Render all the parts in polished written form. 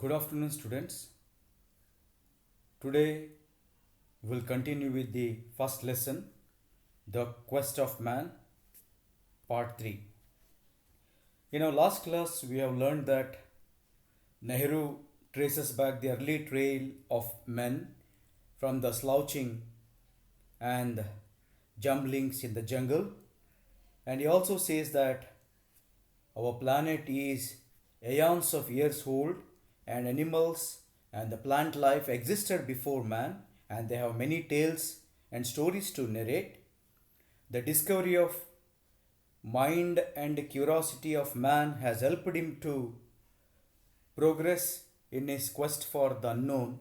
Good afternoon, students. Today we will continue with the first lesson, The Quest of Man, Part 3. In our last class, we have learned that Nehru traces back the early trail of men from the slouching and jumblings in the jungle, and he also says that our planet is eons of years old, and animals and the plant life existed before man, and they have many tales and stories to narrate. The discovery of mind and curiosity of man has helped him to progress in his quest for the unknown,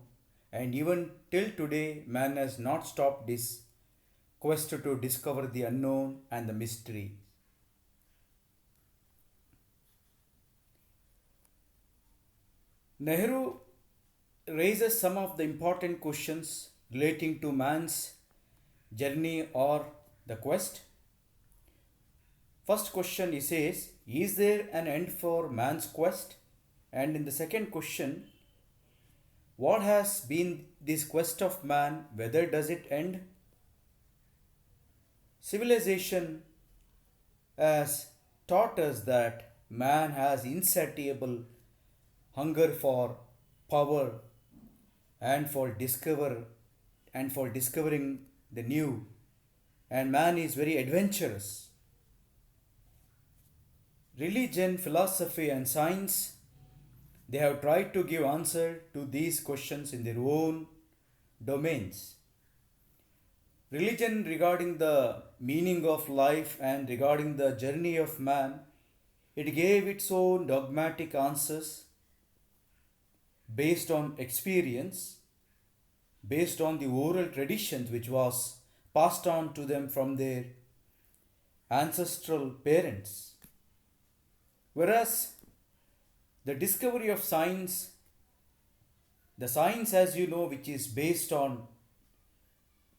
and even till today, man has not stopped his quest to discover the unknown and the mystery. Nehru raises some of the important questions relating to man's journey or the quest. First question he says, is there an end for man's quest? And in the second question, what has been this quest of man? Whether does it end? Civilization has taught us that man has insatiable hunger for power and for discovering the new, and man is very adventurous. Religion, philosophy and science, they have tried to give answer to these questions in their own domains. Religion regarding the meaning of life and regarding the journey of man, it gave its own dogmatic answers based on experience, based on the oral traditions which was passed on to them from their ancestral parents. Whereas the discovery of science, the science as you know, which is based on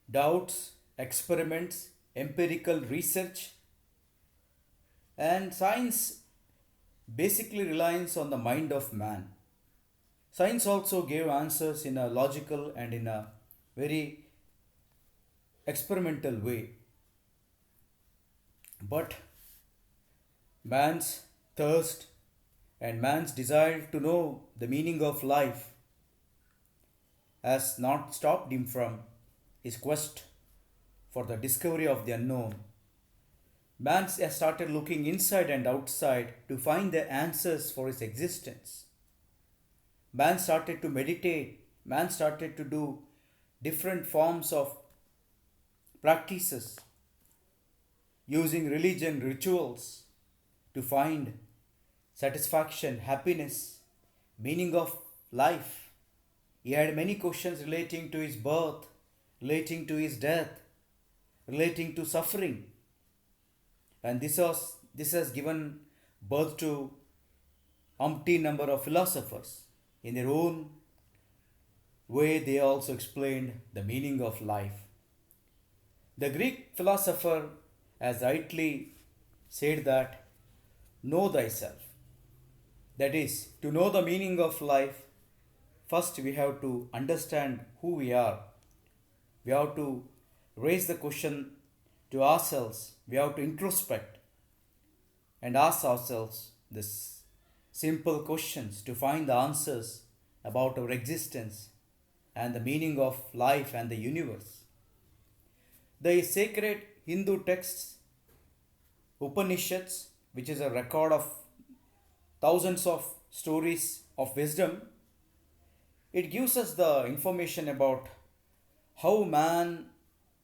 doubts, experiments, empirical research, and science basically relies on the mind of man. Science also gave answers in a logical and in a very experimental way. But man's thirst and man's desire to know the meaning of life has not stopped him from his quest for the discovery of the unknown. Man has started looking inside and outside to find the answers for his existence. Man started to meditate, man started to do different forms of practices using religion rituals to find satisfaction, happiness, meaning of life. He had many questions relating to his birth, relating to his death, relating to suffering. And this has given birth to umpteen number of philosophers. In their own way, they also explained the meaning of life. The Greek philosopher has rightly said that know thyself. That is, to know the meaning of life, first we have to understand who we are. We have to raise the question to ourselves. We have to introspect and ask ourselves this simple questions to find the answers about our existence and the meaning of life and the universe. The sacred Hindu texts, Upanishads, which is a record of thousands of stories of wisdom, it gives us the information about how man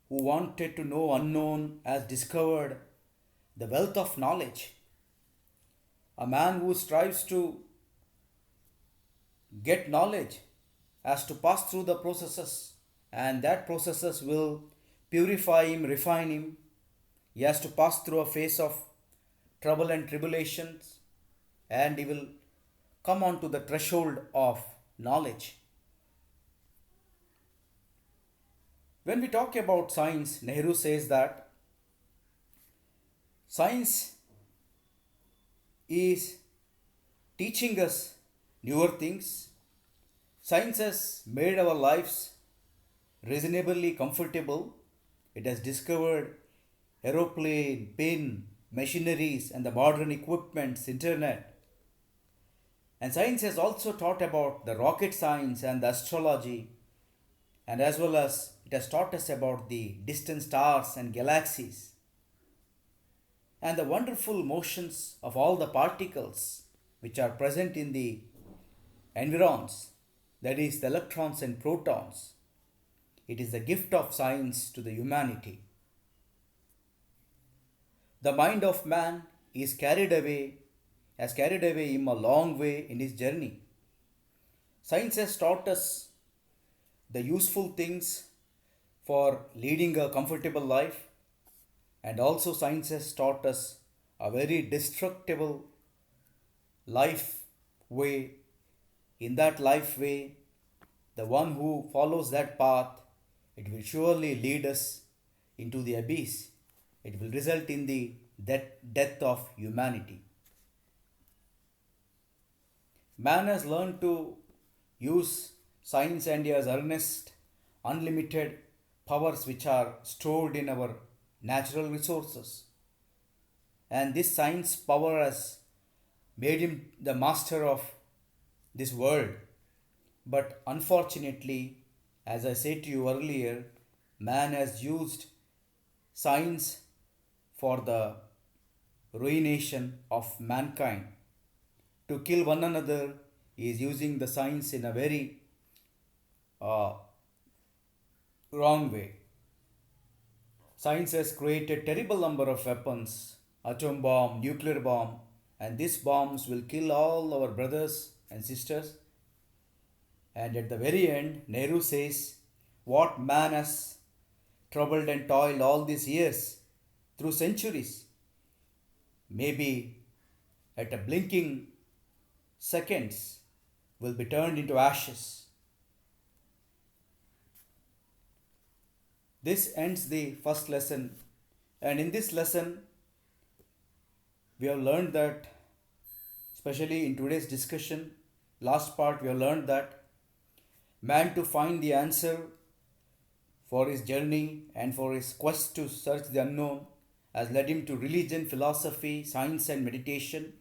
who wanted to know unknown has discovered the wealth of knowledge. A man who strives to get knowledge has to pass through the processes, and that processes will purify him, refine him. He has to pass through a phase of trouble and tribulations, and he will come on to the threshold of knowledge. When we talk about science, Nehru says that science is teaching us newer things, Science has made our lives reasonably comfortable. It has discovered aeroplane, pen, machineries, and the modern equipments, internet. And science has also taught about the rocket science and the astrology, and as well as it has taught us about the distant stars and galaxies and the wonderful motions of all the particles which are present in the environs, that is, the electrons and protons. It is the gift of science to the humanity. The mind of man is has carried away him a long way in his journey. Science has taught us the useful things for leading a comfortable life, and also science has taught us a very destructible life way. In that life way, the one who follows that path, it will surely lead us into the abyss. It will result in the death of humanity. Man has learned to use science and he has harnessed unlimited powers which are stored in our natural resources. And this science power has made him the master of this world. But unfortunately, as I said to you earlier, man has used science for the ruination of mankind. To kill one another, he is using the science in a very uh, wrong way. Science has created terrible number of weapons, atom bomb, nuclear bomb, and these bombs will kill all our brothers and sisters. And at the very end, Nehru says, what man has troubled and toiled all these years through centuries, maybe at a blinking seconds will be turned into ashes. This ends the first lesson, and in this lesson, we have learned that, especially in today's discussion, last part, we have learned that man, to find the answer for his journey and for his quest to search the unknown, has led him to religion, philosophy, science, and meditation.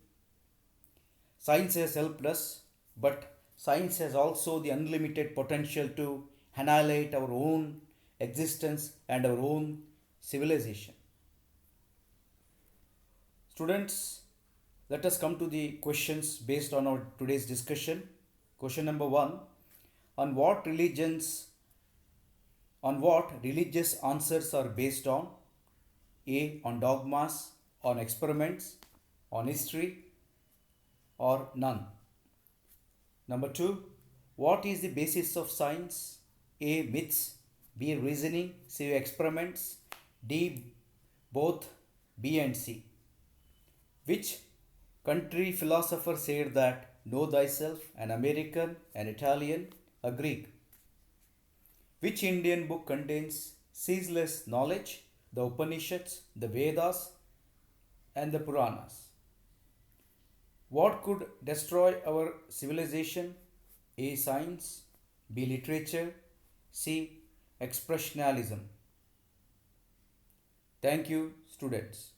Science has helped us, but science has also the unlimited potential to annihilate our own existence and our own civilization. Students, let us come to the questions based on our today's discussion. Question number 1. On what religious answers are based on? A. On dogmas, on experiments, on history, or none. Number 2. What is the basis of science? A. Myths, B. Reasoning, C. Experiments, D. Both, B and C. Which country philosopher said that know thyself? An American, an Italian, a Greek. Which Indian book contains ceaseless knowledge? The Upanishads, the Vedas, and the Puranas. What could destroy our civilization? A. Science, B. Literature, C. Expressionism. Thank you, students.